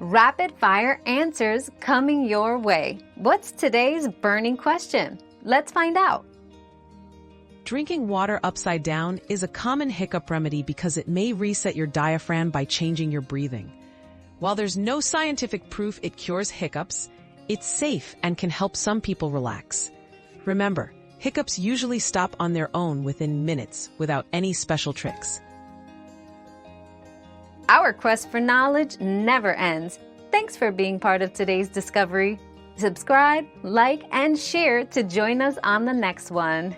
Rapid fire answers coming your way. What's today's burning question? Let's find out. Drinking water upside down is a common hiccup remedy because it may reset your diaphragm by changing your breathing. While there's no scientific proof it cures hiccups, it's safe and can help some people relax. Remember, hiccups usually stop on their own within minutes without any special tricks. Our quest for knowledge never ends. Thanks for being part of today's discovery. Subscribe, like, and share to join us on the next one.